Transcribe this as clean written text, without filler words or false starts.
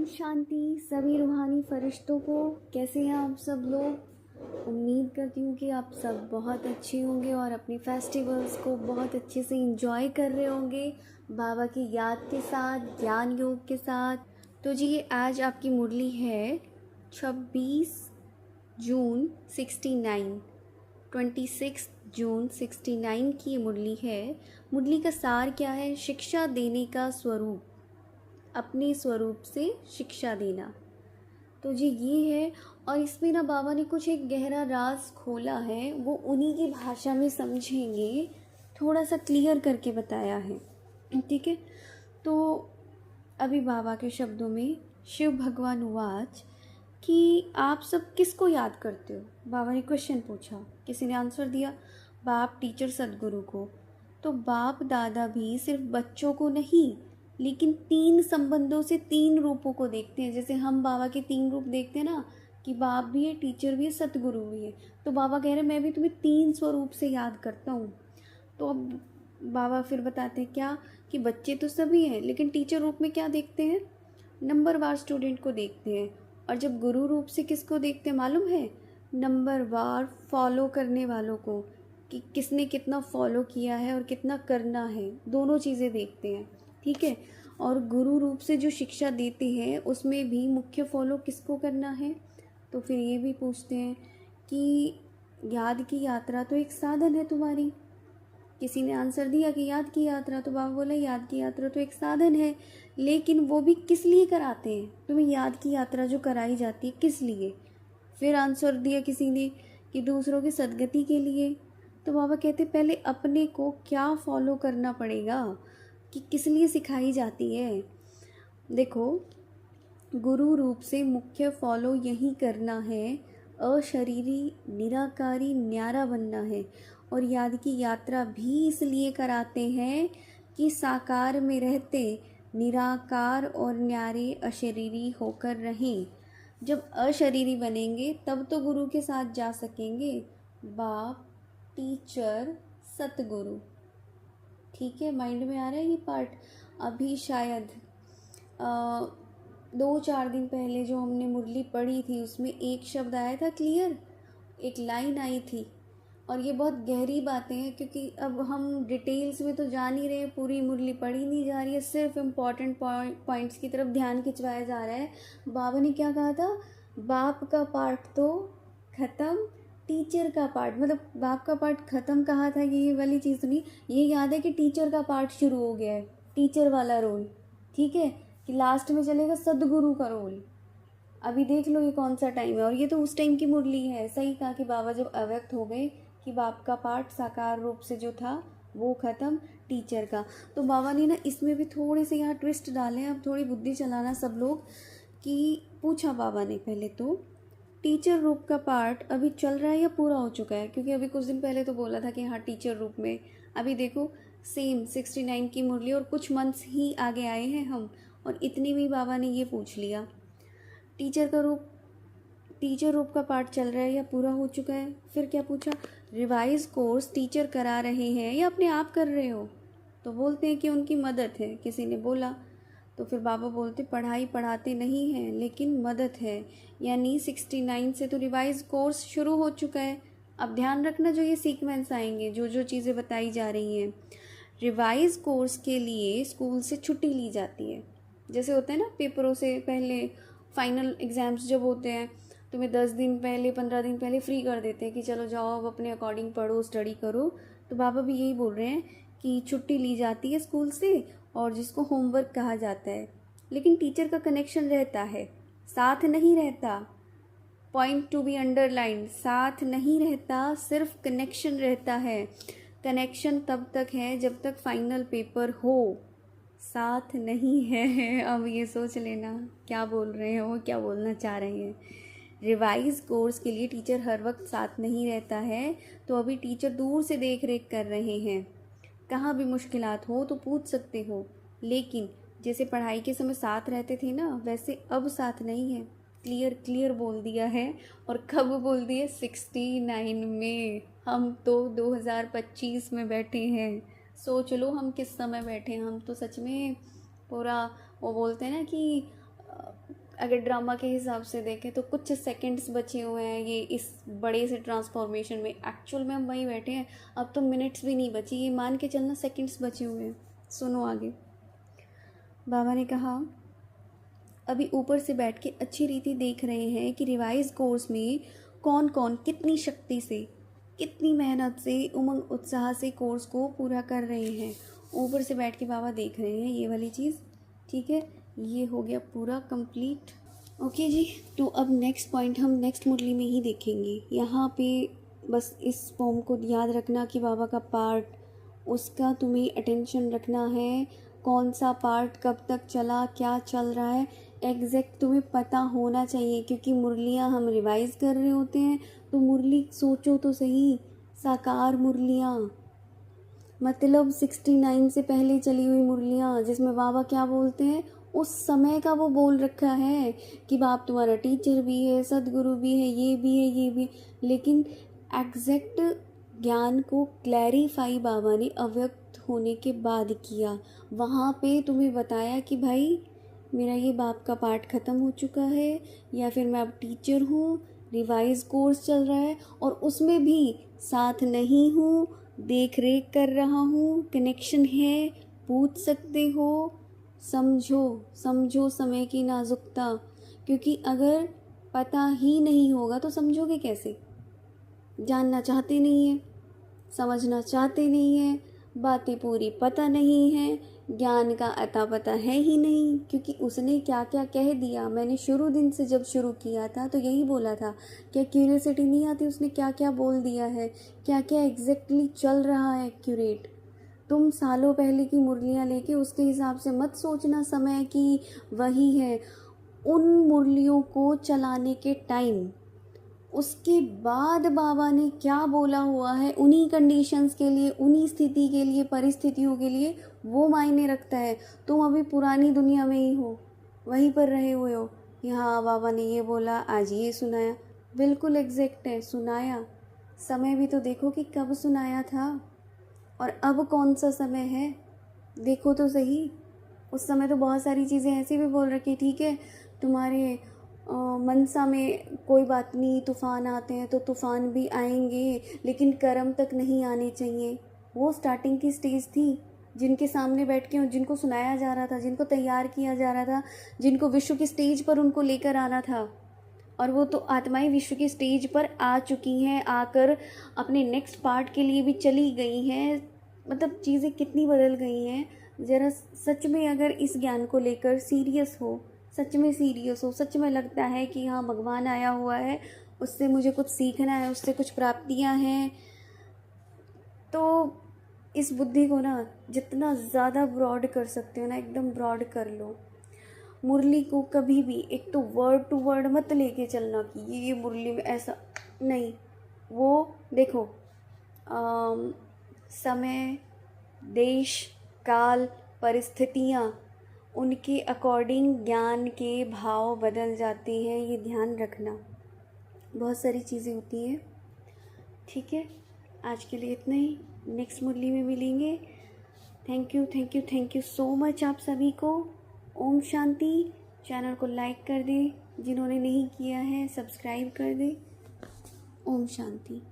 ओम शांति सभी रूहानी फरिश्तों को। कैसे हैं आप सब लोग। उम्मीद करती हूँ कि आप सब बहुत अच्छे होंगे और अपने फेस्टिवल्स को बहुत अच्छे से एंजॉय कर रहे होंगे बाबा की याद के साथ, ज्ञान योग के साथ। तो जी आज आपकी मुरली है 26 जून 69, 26 जून 69 की ये मुरली है। मुरली का सार क्या है? शिक्षा देने का स्वरूप, अपने स्वरूप से शिक्षा देना। तो जी ये है। और इसमें ना बाबा ने कुछ एक गहरा राज खोला है, वो उन्हीं की भाषा में समझेंगे, थोड़ा सा क्लियर करके बताया है। ठीक है। तो अभी बाबा के शब्दों में शिव भगवान उवाच कि आप सब किसको याद करते हो। बाबा ने क्वेश्चन पूछा, किसी ने आंसर दिया, बाप, टीचर, सदगुरु को। तो बाप दादा भी सिर्फ बच्चों को नहीं, लेकिन 3 संबंधों से 3 रूपों को देखते हैं। जैसे हम बाबा के 3 रूप देखते हैं ना, कि बाप भी है, टीचर भी है, सतगुरु भी है। तो बाबा कह रहे मैं भी तुम्हें 3 स्वरूप से याद करता हूँ। तो अब बाबा फिर बताते हैं क्या, कि बच्चे तो सभी हैं, लेकिन टीचर रूप में क्या देखते हैं? नंबरवार स्टूडेंट को देखते हैं। और जब गुरु रूप से किसको देखते हैं मालूम है? नंबरवार फॉलो करने वालों को, कि किसने कितना फॉलो किया है और कितना करना है, दोनों चीज़ें देखते हैं। ठीक है। और गुरु रूप से जो शिक्षा देते हैं उसमें भी मुख्य फॉलो किसको करना है? तो फिर ये भी पूछते हैं कि याद की यात्रा तो एक साधन है तुम्हारी। किसी ने आंसर दिया कि याद की यात्रा। तो बाबा बोले याद की यात्रा तो एक साधन है, लेकिन वो भी किस लिए कराते हैं? तुम्हें याद की यात्रा जो कराई जाती है किस लिए? फिर आंसर दिया किसी ने कि दूसरों की सदगति के लिए। तो बाबा कहते पहले अपने को क्या फॉलो करना पड़ेगा, कि किस लिए सिखाई जाती है। देखो, गुरु रूप से मुख्य फॉलो यही करना है, अशरीरी निराकारी न्यारा बनना है। और याद की यात्रा भी इसलिए कराते हैं कि साकार में रहते निराकार और न्यारे अशरीरी होकर रहें। जब अशरीरी बनेंगे तब तो गुरु के साथ जा सकेंगे, बाप, टीचर, सतगुरु। ठीक है, माइंड में आ रहा है ये पार्ट। अभी शायद 2-4 दिन पहले जो हमने मुरली पढ़ी थी उसमें एक शब्द आया था क्लियर, एक लाइन आई थी। और ये बहुत गहरी बातें हैं, क्योंकि अब हम डिटेल्स में तो जा नहीं रहे, पूरी मुरली पढ़ी नहीं जा रही है, सिर्फ इम्पॉर्टेंट पॉइंट्स की तरफ ध्यान खिंचवाया जा रहा है। बाबा ने क्या कहा था? बाप का पार्ट तो ख़त्म, टीचर का पार्ट, मतलब बाप का पार्ट ख़त्म कहा था, ये वाली चीज़ नहीं। ये याद है कि टीचर का पार्ट शुरू हो गया है, टीचर वाला रोल। ठीक है, कि लास्ट में चलेगा सदगुरु का रोल। अभी देख लो ये कौन सा टाइम है, और ये तो उस टाइम की मुरली है। सही कहा कि बाबा जब अव्यक्त हो गए, कि बाप का पार्ट साकार रूप से जो था वो ख़त्म, टीचर का। तो बाबा ने ना इसमें भी थोड़े से यहाँ ट्विस्ट डाले हैं। अब थोड़ी बुद्धि चलाना सब लोग। कि पूछा बाबा ने पहले तो, टीचर रूप का पार्ट अभी चल रहा है या पूरा हो चुका है? क्योंकि अभी कुछ दिन पहले तो बोला था कि हाँ टीचर रूप में। अभी देखो सेम 69 की मुरली और कुछ मंथ्स ही आगे आए हैं हम, और इतनी भी बाबा ने ये पूछ लिया, टीचर रूप का पार्ट चल रहा है या पूरा हो चुका है? फिर क्या पूछा? रिवाइज कोर्स टीचर करा रहे हैं या अपने आप कर रहे हो? तो बोलते हैं कि उनकी मदद है, किसी ने बोला। तो फिर बाबा बोलते पढ़ाई पढ़ाते नहीं हैं, लेकिन मदद है। यानी 69 से तो रिवाइज कोर्स शुरू हो चुका है। अब ध्यान रखना जो ये सीक्वेंस आएंगे, जो जो चीज़ें बताई जा रही हैं। रिवाइज कोर्स के लिए स्कूल से छुट्टी ली जाती है। जैसे होता है ना, पेपरों से पहले फाइनल एग्ज़ाम्स जब होते हैं, तुम्हें 10 दिन पहले, 15 दिन पहले फ्री कर देते हैं कि चलो जाओ अब अपने अकॉर्डिंग पढ़ो, स्टडी करो। तो बाबा भी यही बोल रहे हैं कि छुट्टी ली जाती है स्कूल से, और जिसको होमवर्क कहा जाता है। लेकिन टीचर का कनेक्शन रहता है, साथ नहीं रहता। पॉइंट टू बी अंडरलाइन, साथ नहीं रहता, सिर्फ कनेक्शन रहता है। कनेक्शन तब तक है जब तक फाइनल पेपर हो, साथ नहीं है। अब ये सोच लेना क्या बोल रहे हैं वो, क्या बोलना चाह रहे हैं। रिवाइज कोर्स के लिए टीचर हर वक्त साथ नहीं रहता है, तो अभी टीचर दूर से देख रेख कर रहे हैं। कहाँ भी मुश्किलात हो तो पूछ सकते हो, लेकिन जैसे पढ़ाई के समय साथ रहते थे ना, वैसे अब साथ नहीं है। क्लियर क्लियर बोल दिया है। और कब बोल दिया? 69 में। हम तो 2025 में बैठे हैं। सोच लो हम किस समय बैठे हैं। हम तो सच में पूरा, वो बोलते हैं ना कि अगर ड्रामा के हिसाब से देखें तो कुछ सेकंड्स बचे हुए हैं ये इस बड़े से ट्रांसफॉर्मेशन में। एक्चुअल में हम वहीं बैठे हैं, अब तो मिनट्स भी नहीं बची, ये मान के चलना सेकंड्स बचे हुए हैं। सुनो आगे। बाबा ने कहा, अभी ऊपर से बैठ के अच्छी रीति देख रहे हैं कि रिवाइज कोर्स में कौन कौन कितनी शक्ति से, कितनी मेहनत से, उमंग उत्साह से कोर्स को पूरा कर रहे हैं। ऊपर से बैठ के बाबा देख रहे हैं ये वाली चीज़। ठीक है, ये हो गया पूरा कंप्लीट। ओके जी, तो अब नेक्स्ट पॉइंट हम नेक्स्ट मुरली में ही देखेंगे। यहाँ पे बस इस फॉर्म को याद रखना कि बाबा का पार्ट, उसका तुम्हें अटेंशन रखना है। कौन सा पार्ट कब तक चला, क्या चल रहा है, एग्जैक्ट तुम्हें पता होना चाहिए, क्योंकि मुरलियाँ हम रिवाइज़ कर रहे होते हैं। तो मुरली सोचो तो सही, साकार मुरलियाँ, मतलब 69 से पहले चली हुई मुरलियाँ, जिसमें बाबा क्या बोलते हैं उस समय का वो बोल रखा है कि बाप तुम्हारा टीचर भी है, सदगुरु भी है, ये भी है, ये भी। लेकिन एग्जैक्ट ज्ञान को क्लैरिफाई बाबा ने अव्यक्त होने के बाद किया। वहाँ पे तुम्हें बताया कि भाई मेरा ये बाप का पाठ ख़त्म हो चुका है, या फिर मैं अब टीचर हूँ, रिवाइज कोर्स चल रहा है और उसमें भी साथ नहीं हूँ, देख रेख कर रहा हूँ, कनेक्शन है, पूछ सकते हो, समझो समय की नाजुकता। क्योंकि अगर पता ही नहीं होगा तो समझोगे कैसे? जानना चाहते नहीं हैं, समझना चाहते नहीं हैं, बातें पूरी पता नहीं है, ज्ञान का अता पता है ही नहीं। क्योंकि उसने क्या क्या कह दिया, मैंने शुरू दिन से जब शुरू किया था तो यही बोला था, क्या क्यूरियोसिटी नहीं आती उसने क्या क्या बोल दिया है, क्या क्या एग्जैक्टली चल रहा है एक्यूरेट। तुम सालों पहले की मुरलियाँ लेके उसके हिसाब से मत सोचना समय की वही है। उन मुरलियों को चलाने के टाइम, उसके बाद बाबा ने क्या बोला हुआ है उन्हीं कंडीशंस के लिए, उन्हीं स्थिति के लिए, परिस्थितियों के लिए, वो मायने रखता है। तुम अभी पुरानी दुनिया में ही हो, वहीं पर रहे हुए हो कि हाँ बाबा ने ये बोला, आज ये सुनाया, बिल्कुल एग्जैक्ट है, सुनाया। समय भी तो देखो कि कब सुनाया था और अब कौन सा समय है, देखो तो सही। उस समय तो बहुत सारी चीज़ें ऐसी भी बोल रखी, ठीक है तुम्हारे मनसा में कोई बात नहीं, तूफ़ान आते हैं तो तूफ़ान भी आएंगे, लेकिन कर्म तक नहीं आने चाहिए। वो स्टार्टिंग की स्टेज थी, जिनके सामने बैठ के जिनको सुनाया जा रहा था, जिनको तैयार किया जा रहा था, जिनको विश्व की स्टेज पर उनको लेकर आना था। और वो तो आत्माएं विश्व की स्टेज पर आ चुकी हैं, आकर अपने नेक्स्ट पार्ट के लिए भी चली गई हैं। मतलब चीज़ें कितनी बदल गई हैं। ज़रा सच में अगर इस ज्ञान को लेकर सीरियस हो, सच में सीरियस हो, सच में लगता है कि हाँ भगवान आया हुआ है, उससे मुझे कुछ सीखना है, उससे कुछ प्राप्तियाँ हैं, तो इस बुद्धि को ना जितना ज़्यादा ब्रॉड कर सकते हो ना, एकदम ब्रॉड कर लो। मुरली को कभी भी एक तो वर्ड टू वर्ड मत लेके चलना कि ये मुरली में ऐसा नहीं। वो देखो समय, देश, काल, परिस्थितियाँ, उनके अकॉर्डिंग ज्ञान के भाव बदल जाते हैं, ये ध्यान रखना। बहुत सारी चीज़ें होती हैं। ठीक है, आज के लिए इतना ही, नेक्स्ट मुरली में मिलेंगे। थैंक यू सो मच आप सभी को। ओम शांति। चैनल को लाइक कर दें, जिन्होंने नहीं किया है सब्सक्राइब कर दें। ओम शांति।